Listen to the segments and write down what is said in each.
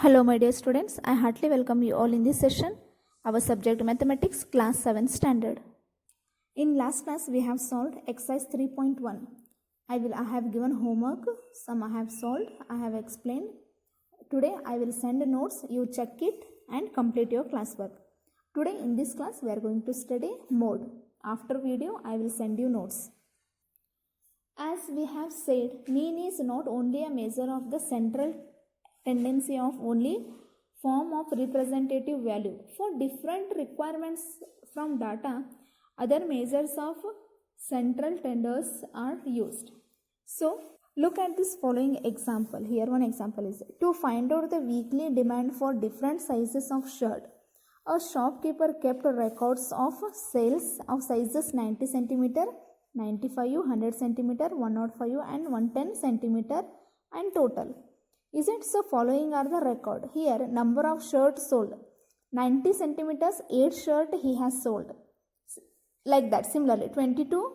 Hello my dear students, I heartily welcome you all in this session, our subject mathematics class 7 standard. In last class we have solved exercise 3.1. I have given homework, some I have solved, I have explained. Today I will send notes, you check it and complete your classwork. Today in this class we are going to study mode. After video I will send you notes. As we have said, mean is not only a measure of the central tendency of only form of representative value. For different requirements from data, other measures of central tendencies are used. So, look at this following example. Here one example is to find out the weekly demand for different sizes of shirt. A shopkeeper kept records of sales of sizes 90 cm, 95, 100 cm, 105 and 110 cm and total. Isn't so? Following are the record. Here number of shirts sold. 90 centimeters, 8 shirt he has sold. Like that. Similarly 22,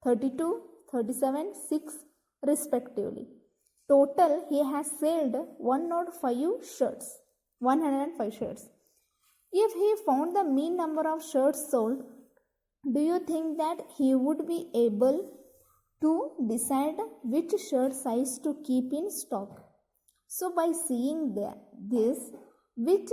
32, 37, 6 respectively. Total he has sold 105 shirts. 105 shirts. If he found the mean number of shirts sold, do you think that he would be able to decide which shirt size to keep in stock? So by seeing this, which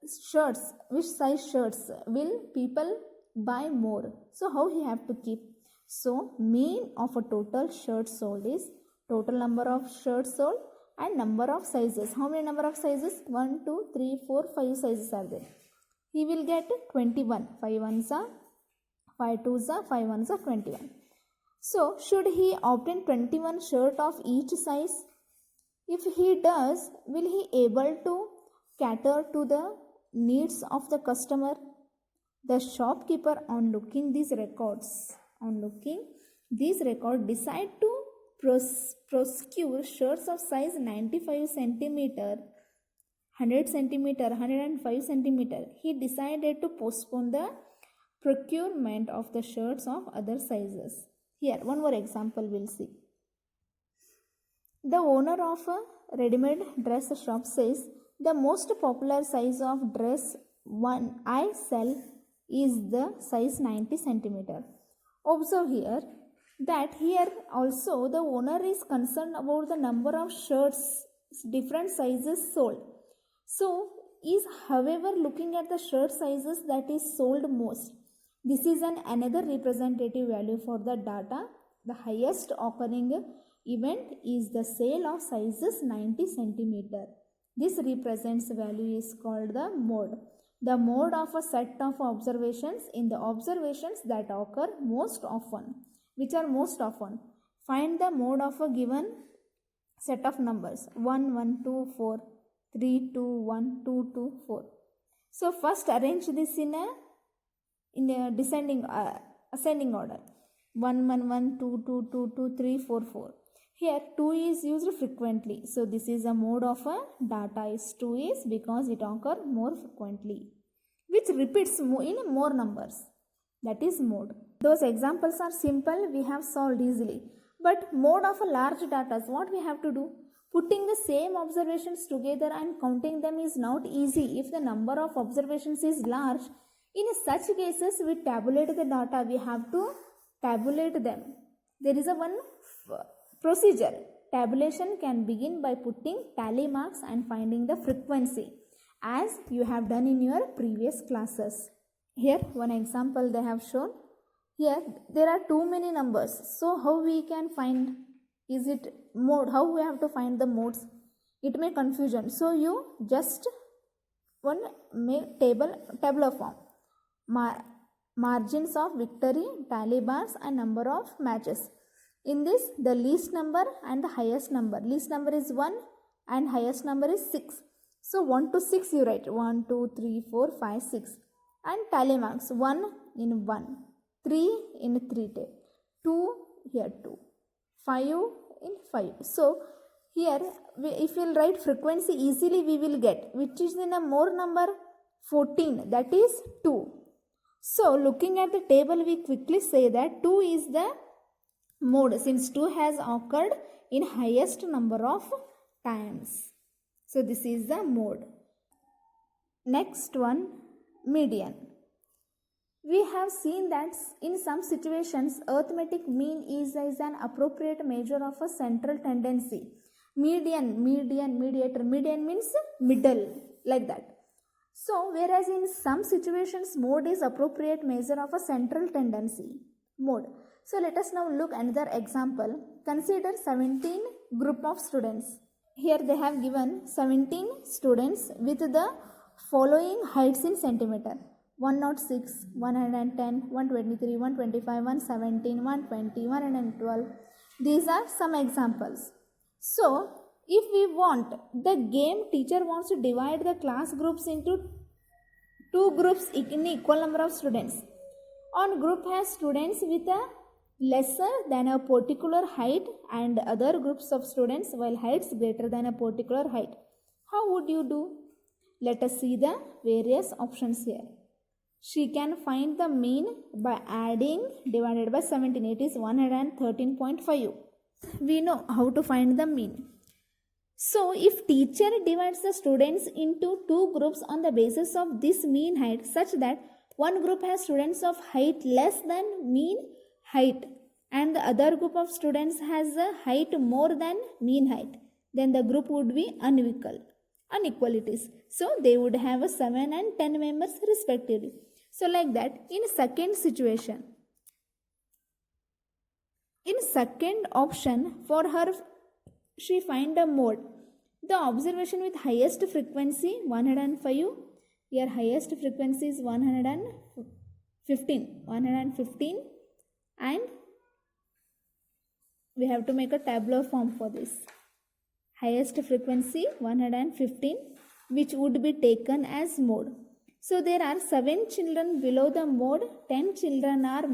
size shirts will people buy more? So how he have to keep? So mean of a total shirts sold is total number of shirts sold and number of sizes. How many number of sizes? 1, 2, 3, 4, 5 sizes are there. He will get 21. 5 ones are 5 twos are 5 ones are 21. So should he obtain 21 shirt of each size? If he does, will he able to cater to the needs of the customer? The shopkeeper on looking these records, decide to procure shirts of size 95 centimeter, 100 centimeter, 105 centimeter. He decided to postpone the procurement of the shirts of other sizes. Here one more example we'll see. The owner of a ready-made dress shop says, the most popular size of dress one I sell is the size 90 centimeter. Observe here that here also the owner is concerned about the number of shirts, different sizes sold. So, is however looking at the shirt sizes that is sold most. This is another representative value for the data. The highest occurring event is the sale of sizes 90 centimeter. This represents value is called the mode. The mode of a set of observations in the observations that occur most often. Which are most often? Find the mode of a given set of numbers. 1, 1, 2, 4, 3, 2, 1, 2, 2, 4. So first arrange this in a descending ascending order. 1, 1, 1, 2, 2, 2, 2, 3, 4, 4. Here 2 is used frequently. So this is a mode of a data is 2 is because it occurs more frequently. Which repeats in more numbers. That is mode. Those examples are simple. We have solved easily. But mode of a large data, what we have to do? Putting the same observations together and counting them is not easy if the number of observations is large. In such cases, we tabulate the data. We have to tabulate them. There is a one procedure. Tabulation can begin by putting tally marks and finding the frequency as you have done in your previous classes. Here one example they have shown. Here there are too many numbers. So how we can find, is it mode? How we have to find the modes? It may confusion. So you just one make tabular form. Margins of victory, tally bars and number of matches. In this, the least number and the highest number. Least number is 1 and highest number is 6. So 1 to 6 you write. 1, 2, 3, 4, 5, 6. And tally marks. 1 in 1. 3 in 3 tape. 2 here 2. 5 in 5. So here if we will write frequency easily we will get. Which is in a more number 14. That is 2. So looking at the table we quickly say that 2 is the mode since 2 has occurred in highest number of times. So this is the mode. Next one, median. We have seen that in some situations, arithmetic mean is an appropriate measure of a central tendency. Median means middle, like that. So, whereas in some situations, mode is appropriate measure of a central tendency. Mode. So, let us now look another example. Consider 17 group of students. Here they have given 17 students with the following heights in centimeter. 106, 110, 123, 125, 117, 120, 112. These are some examples. So, if we want, the game teacher wants to divide the class groups into two groups in equal number of students. One group has students with a lesser than a particular height and other groups of students while heights greater than a particular height. How would you do? Let us see the various options here. She can find the mean by adding divided by 17. It is 113.5. We know how to find the mean. So, if teacher divides the students into two groups on the basis of this mean height such that one group has students of height less than mean height and the other group of students has a height more than mean height, then the group would be inequalities. So, they would have a 7 and 10 members respectively. So, like that, in second situation, in second option, for her, she find a mode. The observation with highest frequency 105. Here highest frequency is 115, and we have to make a tabular form for this. Highest frequency 115, which would be taken as mode. So there are 7 children below the mode, 10 children are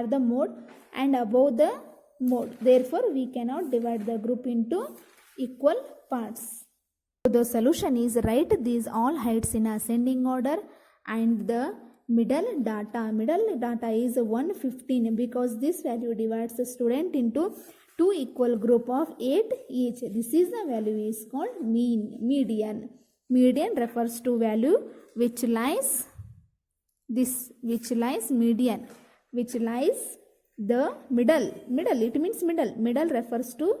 the mode and above the mode. Therefore, we cannot divide the group into equal parts. So the solution is write these all heights in ascending order and the middle data is 115 because this value divides the student into two equal group of 8 each. This is the value is called median. Median refers to value which lies median, which lies the middle. It means middle refers to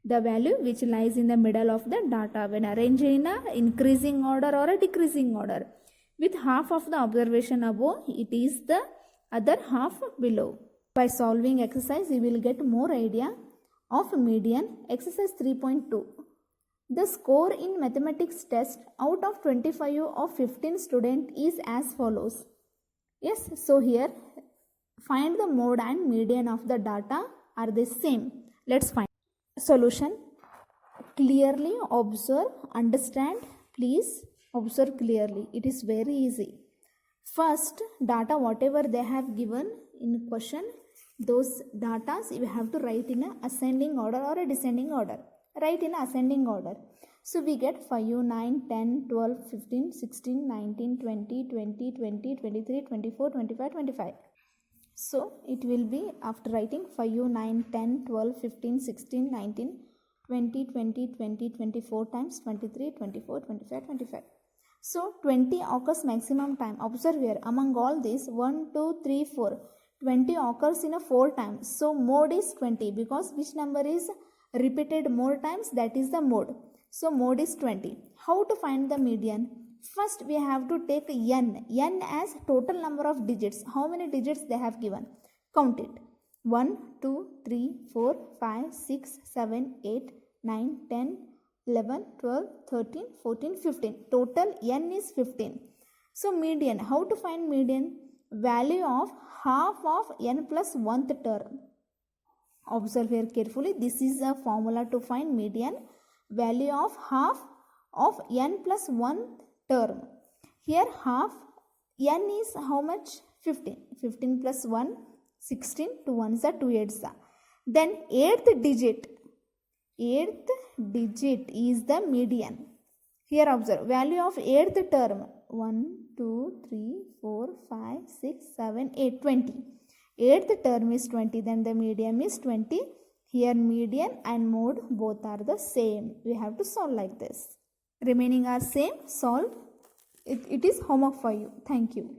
the value which lies in the middle of the data when arranged in a increasing order or a decreasing order. With half of the observation above, it is the other half below. By solving exercise, you will get more idea of median. Exercise 3.2. The score in mathematics test out of 25 of 15 students is as follows. Yes, so here find the mode and median of the data are the same. Let's find solution. Clearly observe, understand, please observe clearly. It is very easy. First, data whatever they have given in question, those data you have to write in a ascending order or a descending order. Write in ascending order. So we get 5, 9, 10, 12, 15, 16, 19, 20, 20, 20, 23, 24, 25, 25. So it will be after writing 5, 9, 10, 12, 15, 16, 19, 20, 20, 20, 24 times 23, 24, 25, 25. So 20 occurs maximum time. Observe here among all these 1, 2, 3, 4. 20 occurs in a 4 times. So mode is 20 because which number is repeated more times, that is the mode. So mode is 20. How to find the median? First we have to take n as total number of digits. How many digits they have given? Count it. 1, 2, 3, 4, 5, 6, 7, 8, 9, 10, 11, 12, 13, 14, 15. Total n is 15. So median. How to find median? Value of half of n plus 1th term. Observe here carefully. This is a formula to find median. Value of half of n plus 1 term. Here half n is how much? 15. 15 plus 1, 16. 2 1s are 2 8s are. Then 8th digit is the median. Here observe. Value of 8th term. 1, 2, 3, 4, 5, 6, 7, 8, 20. 8th term is 20, then the median is 20. Here median and mode both are the same. We have to solve like this. remaining are same, solve. It is homework for you. Thank you.